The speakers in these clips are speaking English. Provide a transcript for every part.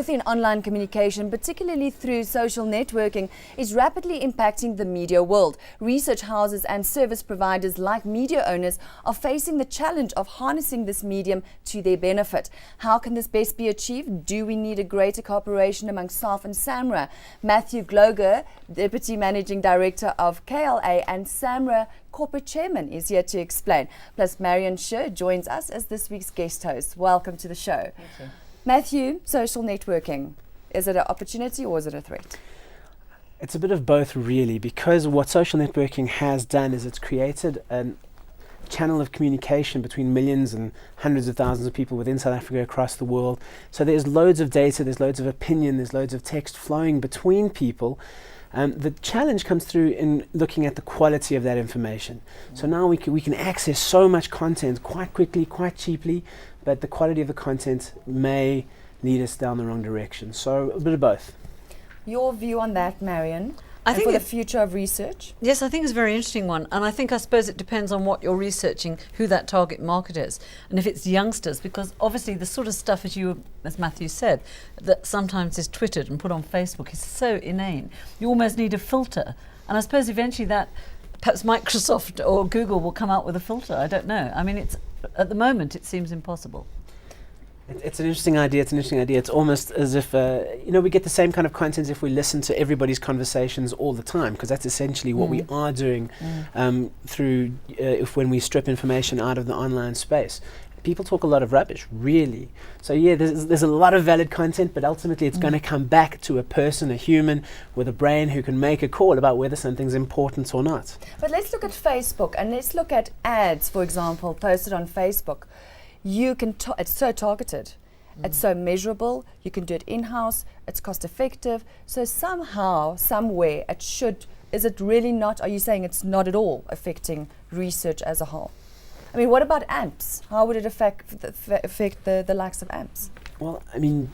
In online communication, particularly through social networking, is rapidly impacting the media world. Research houses and service providers like media owners are facing the challenge of harnessing this medium to their benefit. How can this best be achieved? Do we need a greater cooperation among SARF and SAMRA? Matthew Gloger, Deputy Managing Director of KLA and SAMRA Corporate Chairman, is here to explain. Plus, Marion Scher joins us as this week's guest host. Welcome to the show. Thank you. Matthew, social networking, is it an opportunity or is it a threat? It's a bit of both, really, because what social networking has done is it's created a channel of communication between millions and hundreds of thousands of people within South Africa, across the world. So there's loads of data, there's loads of opinion, there's loads of text flowing between people. The challenge comes through in looking at the quality of that information. So now we can access so much content quite quickly, quite cheaply, but the quality of the content may lead us down the wrong direction. So a bit of both. Your view on that, Marion? I think for the future of research? Yes, I think it's a very interesting one. And I suppose it depends on what you're researching, who that target market is. And if it's youngsters, because obviously the sort of stuff, as Matthew said, that sometimes is twittered and put on Facebook is so inane. You almost need a filter. And I suppose eventually that, perhaps Microsoft or Google will come out with a filter. I don't know. I mean, at the moment, it seems impossible. It's an interesting idea. It's almost as if, we get the same kind of content if we listen to everybody's conversations all the time, because that's essentially what we are doing through when we strip information out of the online space. People talk a lot of rubbish, really. So yeah, there's a lot of valid content, but ultimately it's going to come back to a person, a human with a brain who can make a call about whether something's important or not. But let's look at Facebook and let's look at ads, for example, posted on Facebook. You can it's so targeted, it's so measurable, you can do it in-house, it's cost effective, so somehow, somewhere is it really not, are you saying it's not at all affecting research as a whole? I mean, what about AMPs? How would it affect the likes of AMPs? Well, I mean,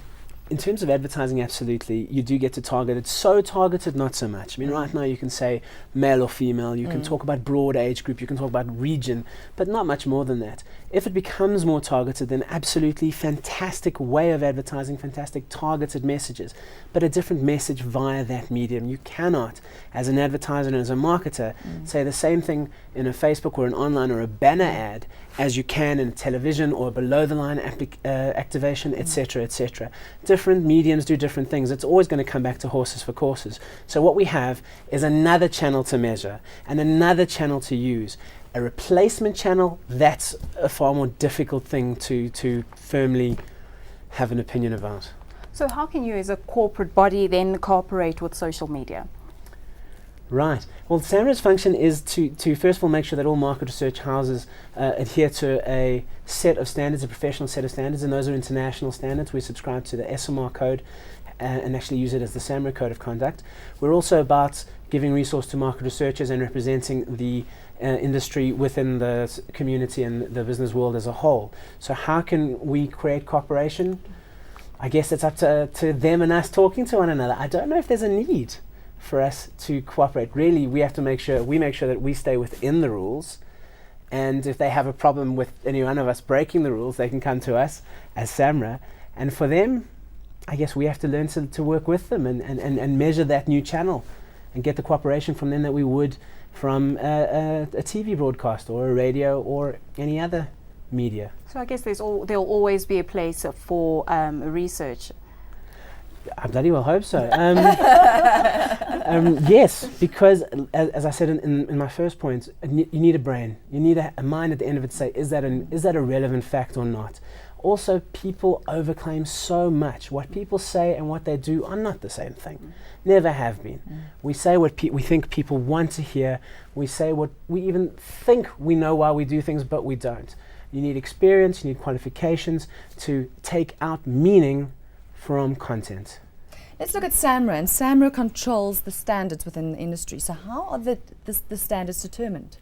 in terms of advertising, absolutely, you do get to target. It's so targeted, not so much. I mean, right now you can say male or female, you can talk about broad age group, you can talk about region, but not much more than that. If it becomes more targeted, then absolutely fantastic way of advertising, fantastic targeted messages, but a different message via that medium. You cannot, as an advertiser and as a marketer, say the same thing in a Facebook or an online or a banner ad as you can in a television or below the line activation, etc., etc. Different mediums do different things. It's always going to come back to horses for courses. So what we have is another channel to measure and another channel to use. A replacement channel, that's a far more difficult thing to firmly have an opinion about. So how can you as a corporate body then cooperate with social media? Right. Well, SAMRA's function is to first of all make sure that all market research houses adhere to a set of standards, a professional set of standards, and those are international standards. We subscribe to the SMR code and actually use it as the SAMRA code of conduct. We're also about giving resource to market researchers and representing the industry within the community and the business world as a whole. So how can we create cooperation? I guess it's up to them and us talking to one another. I don't know if there's a need for us to cooperate. Really, we have to make sure that we stay within the rules, and if they have a problem with any one of us breaking the rules, they can come to us as SAMRA, and for them, I guess we have to learn to work with them and measure that new channel and get the cooperation from them that we would from a TV broadcast or a radio or any other media. So I guess there'll always be a place for research. I bloody well hope so. Yes, because as I said in my first point, you need a brain. You need a mind at the end of it to say, is that a relevant fact or not? Also, people overclaim so much. What people say and what they do are not the same thing. Never have been. We say what we think people want to hear. We say what we even think we know why we do things, but we don't. You need experience, you need qualifications to take out meaning from content. Let's look at SAMRA, and SAMRA controls the standards within the industry. So how are the standards determined?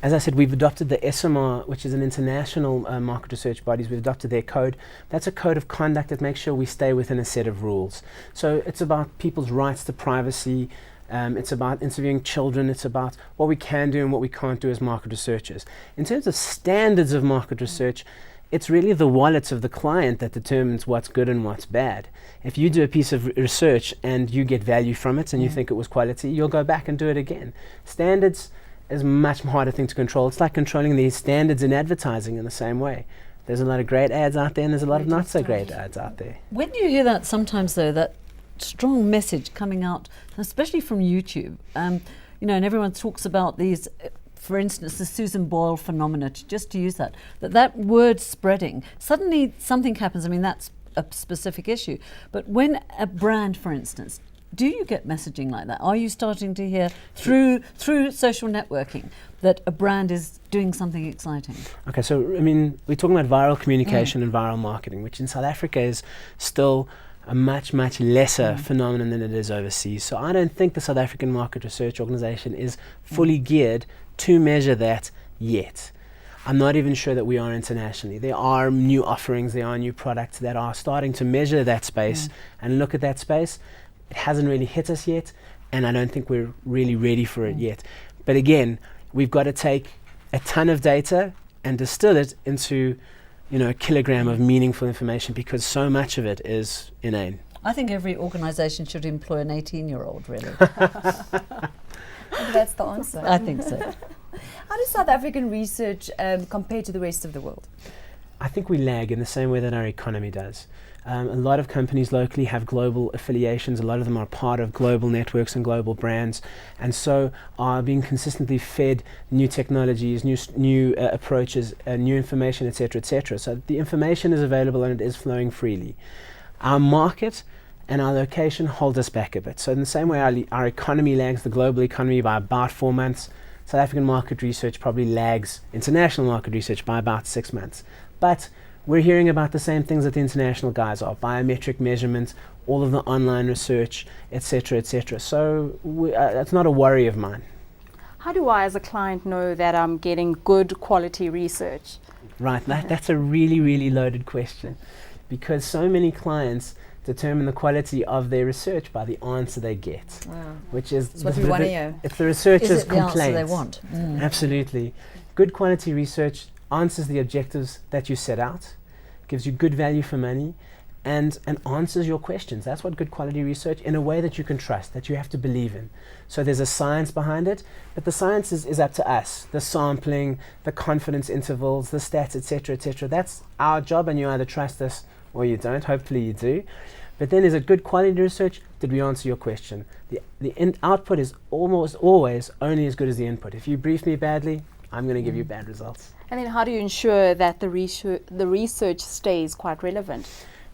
As I said, we've adopted the SMR, which is an international market research bodies. We've adopted their code. That's a code of conduct that makes sure we stay within a set of rules. So it's about people's rights to privacy. It's about interviewing children. It's about what we can do and what we can't do as market researchers. In terms of standards of market research, it's really the wallet of the client that determines what's good and what's bad. If you do a piece of research and you get value from it and you think it was quality, you'll go back and do it again. Standards is a much harder thing to control. It's like controlling these standards in advertising in the same way. There's a lot of great ads out there and there's a lot of not so great ads out there. When you hear that sometimes, though, that strong message coming out, especially from YouTube, you know, and everyone talks about these, for instance, the Susan Boyle phenomena, just to use that word spreading, suddenly something happens. I mean, that's a specific issue. But when a brand, for instance, do you get messaging like that? Are you starting to hear through social networking that a brand is doing something exciting? Okay, so I mean, we're talking about viral communication and viral marketing, which in South Africa is still a much, much lesser phenomenon than it is overseas. So I don't think the South African Market Research Organisation is fully geared to measure that yet. I'm not even sure that we are internationally. There are new offerings, there are new products that are starting to measure that space and look at that space. It hasn't really hit us yet, and I don't think we're really ready for it yet. But again, we've got to take a ton of data and distill it into, you know, a kilogram of meaningful information, because so much of it is inane. I think every organisation should employ an 18-year-old, really. Maybe that's the answer. I think so. How does South African research compare to the rest of the world? I think we lag in the same way that our economy does. A lot of companies locally have global affiliations. A lot of them are part of global networks and global brands, and so are being consistently fed new technologies, new approaches, new information, etc., etc. So the information is available and it is flowing freely. Our market and our location hold us back a bit. So in the same way our economy lags the global economy by about 4 months, South African market research probably lags international market research by about 6 months. But we're hearing about the same things that the international guys are: biometric measurements, all of the online research, etc., etc. So that's not a worry of mine. How do I, as a client, know that I'm getting good quality research? Right, that's a really, really loaded question, because so many clients determine the quality of their research by the answer they get, which is what we want to hear. It's the researcher's Is it the complaint. answer they want? Absolutely. Good quality research answers the objectives that you set out, gives you good value for money, and answers your questions. That's what good quality research, in a way that you can trust, that you have to believe in. So there's a science behind it, but the science is up to us. The sampling, the confidence intervals, the stats, etc., etc. That's our job, and you either trust us or you don't. Hopefully you do. But then, is it good quality research? Did we answer your question? The output is almost always only as good as the input. If you brief me badly, I'm going to give you bad results. And then how do you ensure that the research stays quite relevant?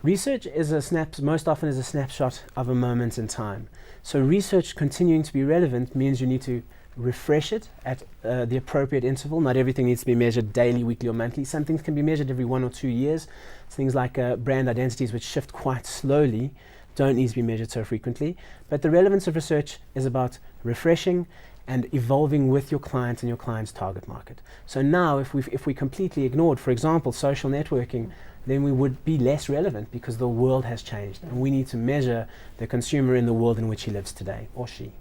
Research is most often is a snapshot of a moment in time. So research continuing to be relevant means you need to refresh it at the appropriate interval. Not everything needs to be measured daily, weekly or monthly. Some things can be measured every 1 or 2 years. Things like brand identities, which shift quite slowly, don't need to be measured so frequently. But the relevance of research is about refreshing and evolving with your client and your client's target market. So now if we completely ignored, for example, social networking, then we would be less relevant, because the world has changed and we need to measure the consumer in the world in which he lives today, or she.